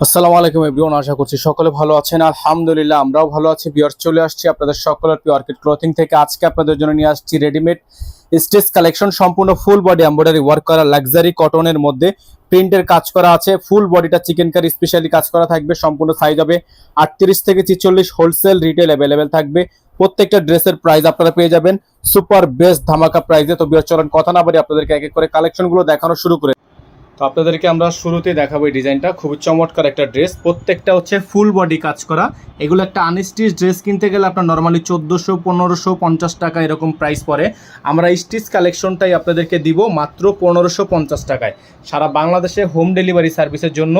আসসালামু আলাইকুম এভরিওয়ান, আশা করছি সকলে ভালো আছেন। আলহামদুলিল্লাহ আমরাও ভালো আছি। ভিউয়ার্স, চলে আসছি আপনাদের সকলের পিওরকিট ক্লথিং থেকে। আজকে আপনাদের জন্য নিয়ে আসছি রেডিমেড স্টিচ কালেকশন, সম্পূর্ণ ফুল বডি এমব্রয়ডারি ওয়ার্ক করা লাক্সারি কটনের মধ্যে প্রিন্টের কাজ করা আছে। ফুল বডিটা চিকেন কারি স্পেশালি কাজ করা থাকবে। সম্পূর্ণ সাইজ হবে 38 থেকে 46, হোলসেল রিটেল অ্যাভেলেবেল থাকবে। প্রত্যেকটা ড্রেসের প্রাইস আপনারা পেয়ে যাবেন সুপার বেস্ট ধামাকা প্রাইসে। তো ভিউয়ার্স, চলেন কথা না বলে আপনাদেরকে এক এক করে কালেকশনগুলো দেখানো শুরু করে। তো আপনাদেরকে আমরা শুরুতেই দেখাবো এই ডিজাইনটা, খুবই চমৎকার একটা ড্রেস। প্রত্যেকটা হচ্ছে ফুল বডি কাজ করা। এগুলো একটা আনস্টিচ ড্রেস কিনতে গেলে আপনার নর্মালি 1400, 1550 টাকা এরকম প্রাইস পড়ে। আমরা স্টিচ কালেকশনটাই আপনাদেরকে দিব মাত্র 1550 টাকায়। সারা বাংলাদেশে হোম ডেলিভারি সার্ভিসের জন্য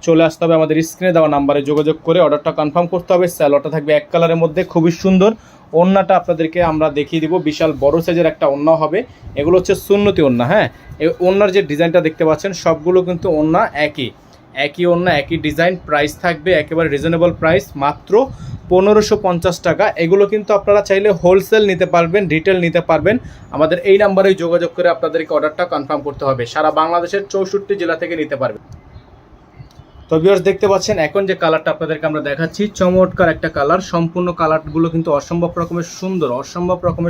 চলে আসতে হবে আমাদের স্ক্রিনে দেওয়া নাম্বারে যোগাযোগ করে অর্ডারটা কনফার্ম করতে হবে। স্যালোয়ারটা থাকবে এক কালারের মধ্যে, খুবই সুন্দর। ওড়নাটা আপনাদেরকে আমরা দেখিয়ে দিব, বিশাল বড় সাইজের একটা ওড়না হবে। এগুলো হচ্ছে সুন্নতি ওড়না। হ্যাঁ, এই ওড়নার যে ডিজাইনটা দেখতে পাচ্ছেন সবগুলো কিন্তু ওড়না একই ওড়না, একই ডিজাইন। প্রাইস থাকবে একেবারে রিজনেবল প্রাইস, মাত্র 1550 টাকা। এগুলো কিন্তু আপনারা চাইলে হোলসেল নিতে পারবেন, রিটেল নিতে পারবেন। আমাদের এই নাম্বারেই যোগাযোগ করে আপনাদেরকে অর্ডারটা কনফার্ম করতে হবে। সারা বাংলাদেশের 64 জেলা থেকে নিতে পারবেন। তো ভিউয়ার্স, দেখতে পাচ্ছেন এখন যে কালারটা আপনাদেরকে আমরা দেখাচ্ছি, চমৎকার একটা কালার। সম্পূর্ণ কালারগুলো কিন্তু অসম্ভব রকমের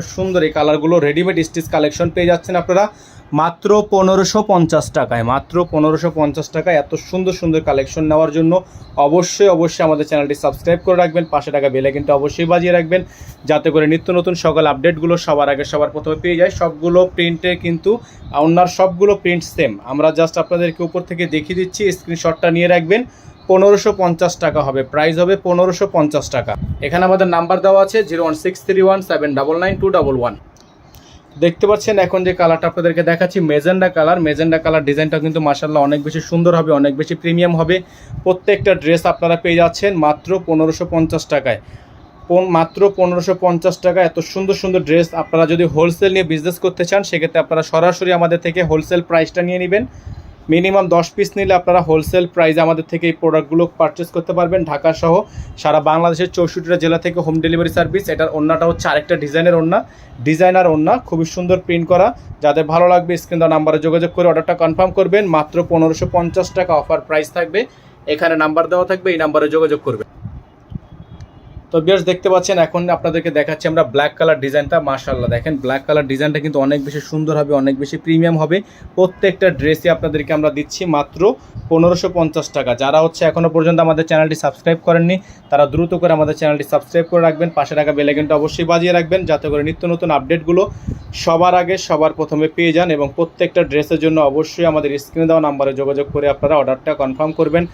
সুন্দর এই কালারগুলো। রেডিমেড স্টিচ কালেকশন পেয়ে যাচ্ছেন আপনারা মাত্র 1550 টাকায়। মাত্র 1550 টাকায় এত সুন্দর সুন্দর কালেকশন নেওয়ার জন্য অবশ্যই আমাদের চ্যানেলটি সাবস্ক্রাইব করে রাখবেন। পাশে টাকা বেলে কিন্তু অবশ্যই বাজিয়ে রাখবেন, যাতে করে নিত্য নতুন সকল আপডেটগুলো সবার আগে সবার প্রথমে পেয়ে যায়। সবগুলো প্রিন্টে কিন্তু ওনার সবগুলো প্রিন্ট সেম। আমরা জাস্ট আপনাদেরকে উপর থেকে দেখিয়ে দিচ্ছি, স্ক্রিনশটটা নিয়ে রাখবেন। 1550 টাকা হবে, প্রাইস হবে 1550 টাকা। এখানে আমাদের নাম্বার দেওয়া আছে 01631799211। দেখতে পাচ্ছেন এখন যে কালারটা আপনাদেরকে দেখাচ্ছি মেজেন্ডা কালার। ডিজাইনটা কিন্তু মাশাআল্লাহ অনেক বেশি সুন্দর হবে, অনেক বেশি প্রিমিয়াম হবে। প্রত্যেকটা ড্রেস আপনারা পেয়ে যাচ্ছেন মাত্র 1550 টাকায়। মাত্র 1550 টাকা। এত সুন্দর সুন্দর ড্রেস আপনারা যদি হোলসেল নিয়ে বিজনেস করতে চান, সেক্ষেত্রে আপনারা সরাসরি আমাদের থেকে হোলসেল প্রাইসটা নিয়ে নেবেন। মিনিমাম 10 পিস নিলে আপনারা হোলসেল প্রাইসে আমাদের থেকে এই প্রোডাক্টগুলো পারচেস করতে পারবেন। ঢাকা সহ সারা বাংলাদেশের 64টা জেলা থেকে হোম ডেলিভারি সার্ভিস। এটার ওড়নাটা হচ্ছে আরেকটা ডিজাইনার ওড়না, খুবই সুন্দর প্রিন্ট করা। যাদের ভালো লাগবে স্ক্রিন দেওয়া নাম্বারে যোগাযোগ করে অর্ডারটা কনফার্ম করবেন। মাত্র 1550 টাকা অফার প্রাইস থাকবে। এখানে নাম্বার দেওয়া থাকবে, এই নাম্বারে যোগাযোগ করবেন। তো ভিউয়ার্স, দেখতে পাচ্ছেন এখন আপনাদেরকে দেখাচ্ছি আমরা ব্ল্যাক কালার ডিজাইনটা। মাশাআল্লাহ দেখেন, ব্ল্যাক কালার ডিজাইনটা কিন্তু অনেক বেশি সুন্দর হবে, অনেক বেশি প্রিমিয়াম হবে। প্রত্যেকটা ড্রেসই আপনাদেরকে আমরা দিচ্ছি মাত্র 1550 টাকা। যারা হচ্ছে এখনও পর্যন্ত আমাদের চ্যানেলটি সাবস্ক্রাইব করেননি, তারা দ্রুত করে আমাদের চ্যানেলটি সাবস্ক্রাইব করে রাখবেন। পাশে টাকা বেল আইকনটা অবশ্যই বাজিয়ে রাখবেন, যাতে করে নিত্য নতুন আপডেটগুলো সবার আগে সবার প্রথমে পেয়ে যান। এবং প্রত্যেকটা ড্রেসের জন্য অবশ্যই আমাদের স্ক্রিনে দেওয়া নাম্বারে যোগাযোগ করে আপনারা অর্ডারটা কনফার্ম করবেন।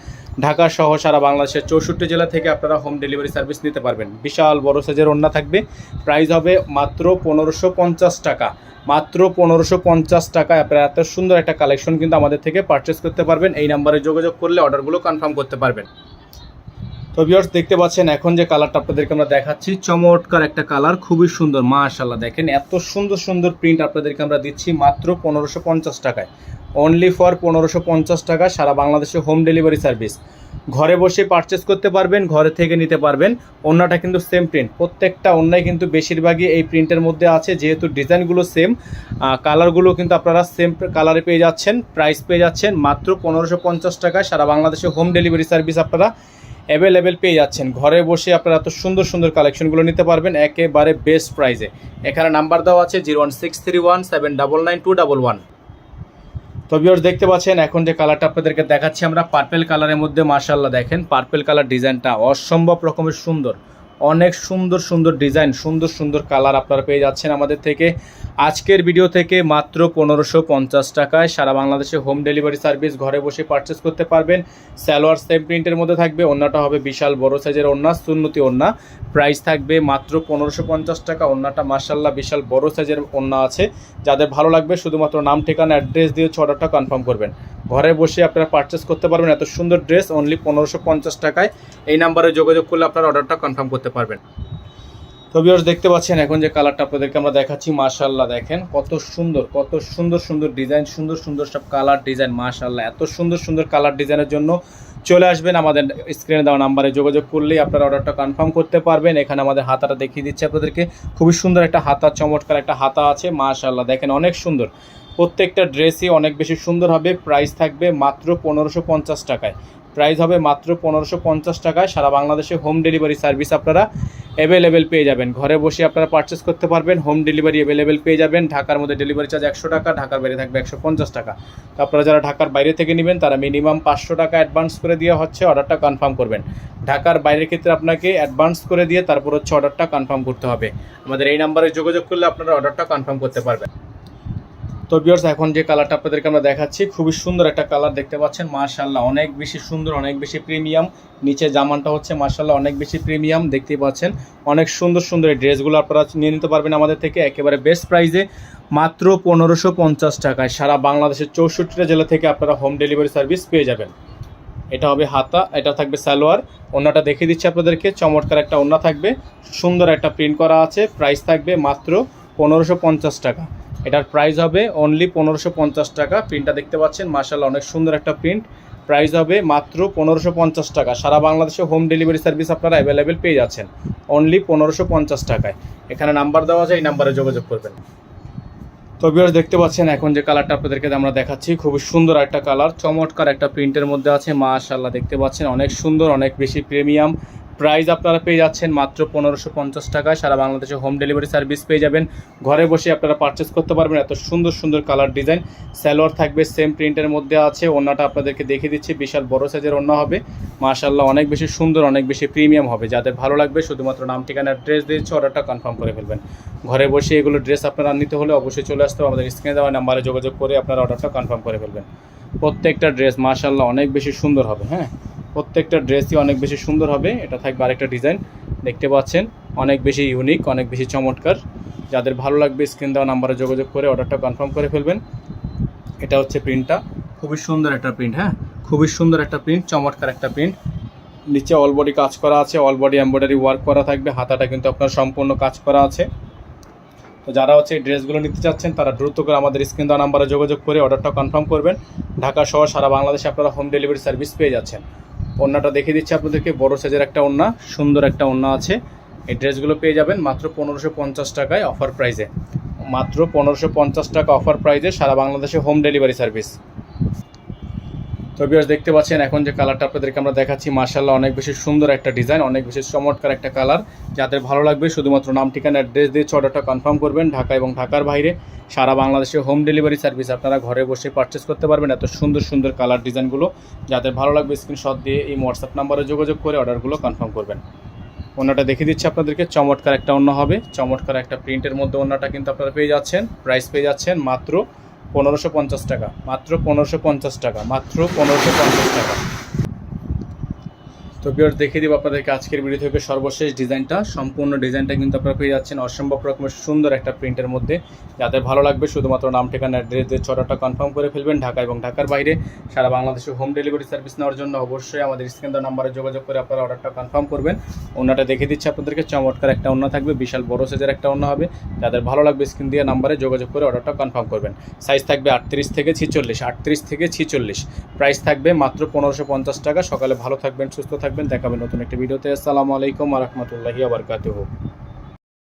ঢাকা সহ সারা বাংলাদেশের 64 জেলা থেকে আপনারা হোম ডেলিভারি সার্ভিস নিতে পারবেন। বিশাল বড় সাইজের ওড়না থাকবে, প্রাইস হবে মাত্র 1550 টাকা। মাত্র 1550 টাকায় আপনারা এত সুন্দর একটা কালেকশন কিন্তু আমাদের থেকে পারচেস করতে পারবেন। এই নাম্বারে যোগাযোগ করলে অর্ডারগুলো কনফার্ম করতে পারবেন। তো ভিউয়ার্স, দেখতে পাচ্ছেন এখন যে কালারটা আপনাদেরকে আমরা দেখাচ্ছি, চমৎকার একটা কালার, খুবই সুন্দর। মাশাআল্লাহ দেখেন, এত সুন্দর সুন্দর প্রিন্ট আপনাদেরকে আমরা দিচ্ছি মাত্র 1550 টাকায়। অনলি ফর 1550 টাকা। সারা বাংলাদেশে হোম ডেলিভারি সার্ভিস। ঘরে বসে পারচেস করতে পারবেন, ঘরে থেকে নিতে পারবেন। ওড়নাটা কিন্তু সেম প্রিন্ট, প্রত্যেকটা ওড়নায় কিন্তু বেশিরভাগই এই প্রিন্টের মধ্যে আছে। যেহেতু ডিজাইনগুলো সেম, কালারগুলো কিন্তু আপনারা সেম কালারে পেয়ে যাচ্ছেন। প্রাইস পেয়ে যাচ্ছেন মাত্র 1550 টাকায়। সারা বাংলাদেশে হোম ডেলিভারি সার্ভিস আপনারা অ্যাভেলেবেল পেয়ে যাচ্ছেন। ঘরে বসে আপনারা এত সুন্দর সুন্দর কালেকশনগুলো নিতে পারবেন একেবারে বেস্ট প্রাইসে। এখানে নাম্বার দেওয়া আছে 01631799211। তো ভিউয়ার্স, দেখতে পাচ্ছেন এখন যে কালারটা আপনাদেরকে দেখাচ্ছি আমরা পার্পল কালারের মধ্যে। মাশাআল্লাহ দেখেন, পার্পল কালার ডিজাইনটা অসম্ভব রকমের সুন্দর। অনেক সুন্দর সুন্দর ডিজাইন, সুন্দর সুন্দর কালার আপনারা পেয়ে যাচ্ছেন আমাদের থেকে। আজকের ভিডিও থেকে মাত্র 1550 টাকায় সারা বাংলাদেশে হোম ডেলিভারি সার্ভিস। ঘরে বসে পারচেস করতে পারবেন। সালোয়ার সেম প্রিন্টের মধ্যে থাকবে। ওড়নাটা হবে বিশাল বড় সাইজের ওড়না, সুন্নতি ওড়না। প্রাইস থাকবে মাত্র 1550 টাকা। ওড়নাটা মাশাআল্লাহ বিশাল বড় সাইজের ওড়না আছে। যাদের ভালো লাগবে শুধুমাত্র নাম, ঠিকানা, অ্যাড্রেস দিয়ে অর্ডারটা কনফার্ম করবেন। ঘরে বসে আপনারা পারচেস করতে পারবেন এত সুন্দর ড্রেস অনলি 1550 টাকায়। এই নাম্বারে যোগাযোগ করলে আপনারা অর্ডারটা কনফার্ম করতে পারবেন। তো ভিউয়ার্স, দেখতে পাচ্ছেন এখন যে কালারটা আপনাদেরকে আমরা দেখাচ্ছি। মাশাআল্লাহ দেখেন, কত সুন্দর সুন্দর ডিজাইন, সুন্দর সুন্দর সব কালার ডিজাইন। মাশাআল্লাহ এত সুন্দর সুন্দর কালার ডিজাইনের জন্য চলে আসবেন আমাদের স্ক্রিনে দেওয়া নাম্বারে যোগাযোগ করলেই আপনারা অর্ডারটা কনফার্ম করতে পারবেন। এখানে আমাদের হাতাটা দেখিয়ে দিচ্ছি আপনাদেরকে, খুবই সুন্দর একটা হাতা, চমৎকার একটা হাতা আছে। মাশাআল্লাহ দেখেন, অনেক সুন্দর। প্রত্যেকটা ড্রেসই অনেক বেশি সুন্দর হবে। প্রাইস থাকবে মাত্র 1550 টাকায়। প্রাইস হবে মাত্র 1550 টাকায়। সারা বাংলাদেশে হোম ডেলিভারি সার্ভিস আপনারা অ্যাভেলেবেল পেয়ে যাবেন। ঘরে বসে আপনারা পারচেস করতে পারবেন, হোম ডেলিভারি অ্যাভেলেবেল পেয়ে যাবেন। ঢাকার মধ্যে ডেলিভারি চার্জ 100 টাকা, ঢাকার বাইরে থাকবে 150 টাকা। তো আপনারা যারা ঢাকার বাইরে থেকে নেবেন তারা মিনিমাম 500 টাকা অ্যাডভান্স করে দেওয়া হচ্ছে, অর্ডারটা কনফার্ম করবেন। ঢাকার বাইরের ক্ষেত্রে আপনাকে অ্যাডভান্স করে দিয়ে তারপর হচ্ছে অর্ডারটা কনফার্ম করতে হবে। আমাদের এই নাম্বারে যোগাযোগ করলে আপনারা অর্ডারটা কনফার্ম করতে পারবেন। তো ভিউয়ার্স, এখন যে কালারটা আপনাদেরকে আমরা দেখাচ্ছি খুবই সুন্দর একটা কালার দেখতে পাচ্ছেন, মাশাআল্লাহ অনেক বেশি সুন্দর, অনেক বেশি প্রিমিয়াম। নিচে জামানটা হচ্ছে মাশাআল্লাহ অনেক বেশি প্রিমিয়াম, দেখতেই পাচ্ছেন অনেক সুন্দর সুন্দর এই ড্রেসগুলো আপনারা নিয়ে নিতে পারবেন আমাদের থেকে একেবারে বেস্ট প্রাইসে, মাত্র 1550 টাকায়। সারা বাংলাদেশের 64টা জেলা থেকে আপনারা হোম ডেলিভারি সার্ভিস পেয়ে যাবেন। এটা হবে হাতা, এটা থাকবে সালোয়ার। ওন্নাটা দেখিয়ে দিচ্ছি আপনাদেরকে, চমৎকার একটা ওন্না থাকবে, সুন্দর একটা প্রিন্ট করা আছে। প্রাইস থাকবে মাত্র 1550 টাকা। এটার প্রাইস হবে অনলি 1550 টাকা। প্রিন্টটা দেখতে পাচ্ছেন মাশাআল্লাহ অনেক সুন্দর একটা প্রিন্ট। প্রাইস হবে মাত্র 1550 টাকা। সারা বাংলাদেশে হোম ডেলিভারি সার্ভিস আপনারা অ্যাভেলেবেল পেয়ে যাচ্ছেন অনলি 1550 টাকায়। এখানে নাম্বার দেওয়া আছে, এই নাম্বারে যোগাযোগ করবেন। তো ভিউয়ার্স, দেখতে পাচ্ছেন এখন যে কালারটা আপনাদেরকে আমরা দেখাচ্ছি খুবই সুন্দর একটা কালার, চমৎকার একটা প্রিন্টের মধ্যে আছে, মাশাআল্লাহ দেখতে পাচ্ছেন অনেক সুন্দর, অনেক বেশি প্রিমিয়াম। প্রাইস আপনারা পেয়ে যাচ্ছেন মাত্র 1550 টাকায়। সারা বাংলাদেশে হোম ডেলিভারি সার্ভিস পেয়ে যাবেন। ঘরে বসে আপনারা পারচেস করতে পারবেন। এত সুন্দর সুন্দর কালার ডিজাইন। সালোয়ার থাকবে সেম প্রিন্টের মধ্যে আছে। ওন্নাটা আপনাদেরকে দেখিয়ে দিচ্ছি, বিশাল বড় সাইজের ওন্না হবে, মাশাআল্লাহ অনেক বেশি সুন্দর, অনেক বেশি প্রিমিয়াম হবে। যাদের ভালো লাগবে শুধুমাত্র নাম ঠিকানা অ্যাড্রেস দিয়েছে, অর্ডারটা কনফার্ম করে ফেলবেন। ঘরে বসে এগুলো ড্রেস আপনারা নিতে হলে অবশ্যই চলে আসতে হবে, আমাদের স্ক্রিনে দেওয়া নাম্বারে যোগাযোগ করে আপনারা অর্ডারটা কনফার্ম করে ফেলবেন। প্রত্যেকটা ড্রেস মাশাআল্লাহ অনেক বেশি সুন্দর হবে। হ্যাঁ, প্রত্যেকটা ড্রেসই অনেক বেশি সুন্দর হবে। এটা থাকবে আরেকটা ডিজাইন, দেখতে পাচ্ছেন অনেক বেশি ইউনিক, অনেক বেশি চমৎকার। যাদের ভালো লাগবে স্ক্রিন দেওয়া নাম্বারে যোগাযোগ করে অর্ডারটা কনফার্ম করে ফেলবেন। এটা হচ্ছে প্রিন্টটা, খুবই সুন্দর একটা প্রিন্ট। হ্যাঁ, খুবই সুন্দর একটা প্রিন্ট, চমৎকার একটা প্রিন্ট। নিচে অল বডি কাজ করা আছে, অল বডি এমব্রয়ডারি ওয়ার্ক করা থাকবে। হাতাটা কিন্তু আপনার সম্পূর্ণ কাজ করা আছে। তো যারা হচ্ছে এই ড্রেসগুলো নিতে চাচ্ছেন তারা দ্রুত করে আমাদের স্ক্রিন দেওয়া নাম্বারে যোগাযোগ করে অর্ডারটা কনফার্ম করবেন। ঢাকা সহ সারা বাংলাদেশে আপনারা হোম ডেলিভারি সার্ভিস পেয়ে যাচ্ছেন। ওন্নাটা দেখিয়ে দিচ্ছি আপনাদেরকে, বড় সাইজের একটা ওন্না, সুন্দর একটা ওন্না আছে। এই ড্রেসগুলো পেয়ে যাবেন মাত্র 1550 টাকায় অফার প্রাইসে, মাত্র 1550 টাকা অফার প্রাইসে, সারা বাংলাদেশে হোম ডেলিভারি সার্ভিস। তো ভিউয়ার্স, দেখতে পাচ্ছেন এখন যে কালারটা আপনাদেরকে আমরা দেখাচ্ছি মাশাআল্লাহ অনেক বেশি সুন্দর একটা ডিজাইন, অনেক বেশি চমৎকার একটা কালার। যাদের ভালো লাগবে শুধুমাত্র নাম ঠিকানা অ্যাড্রেস দিয়ে অর্ডারটা কনফার্ম করবেন। ঢাকা এবং ঢাকার বাইরে সারা বাংলাদেশে হোম ডেলিভারি সার্ভিস আপনারা ঘরে বসে পারচেস করতে পারবেন। এত সুন্দর সুন্দর কালার ডিজাইনগুলো যাদের ভালো লাগবে স্ক্রিনশট দিয়ে এই হোয়াটসঅ্যাপ নাম্বারে যোগাযোগ করে অর্ডারগুলো কনফার্ম করবেন। ওন্নাটা দেখিয়ে দিচ্ছি আপনাদেরকে, চমৎকার একটা ওন্না হবে, চমৎকার একটা প্রিন্টের মধ্যে ওন্নাটা কিন্তু আপনারা পেয়ে যাচ্ছেন। প্রাইস পেয়ে যাচ্ছেন মাত্র 1550 টাকা, মাত্র 1550 টাকা, মাত্র 1550 টাকা। তো ভিউয়ার্স, দেখিয়ে দিব আপনাদেরকে আজকের ভিডিও থেকে সর্বশেষ ডিজাইনটা। সম্পূর্ণ ডিজাইনটা কিন্তু আপনারা পেয়ে যাচ্ছেন অসম্ভব রকমের সুন্দর একটা প্রিন্টের মধ্যে। যাদের ভালো লাগবে শুধুমাত্র নাম ঠিকানা অ্যাড্রেস দিয়ে অর্ডারটা কনফার্ম করে ফেলবেন। ঢাকা এবং ঢাকার বাইরে সারা বাংলাদেশে হোম ডেলিভারি সার্ভিস নেওয়ার জন্য অবশ্যই আমাদের স্ক্রিন দেওয়া নাম্বারে যোগাযোগ করে আপনারা অর্ডারটা কনফার্ম করবেন। ওন্নাটা দেখিয়ে দিচ্ছি আপনাদেরকে, চমৎকার একটা ওন্না থাকবে, বিশাল বড় সাইজের একটা ওন্না হবে। যাদের ভালো লাগবে স্ক্রিন দিয়ে নাম্বারে যোগাযোগ করে অর্ডারটা কনফার্ম করবেন। সাইজ থাকবে 38 থেকে 46, 38 থেকে 46। প্রাইস থাকবে মাত্র 1550 টাকা। সকালে ভালো থাকবেন, সুস্থ থাকবেন, দেখাবেন নতুন একটি ভিডিওতে। আসসালামু আলাইকুম ওয়া রাহমাতুল্লাহি ওয়া বারাকাতুহু।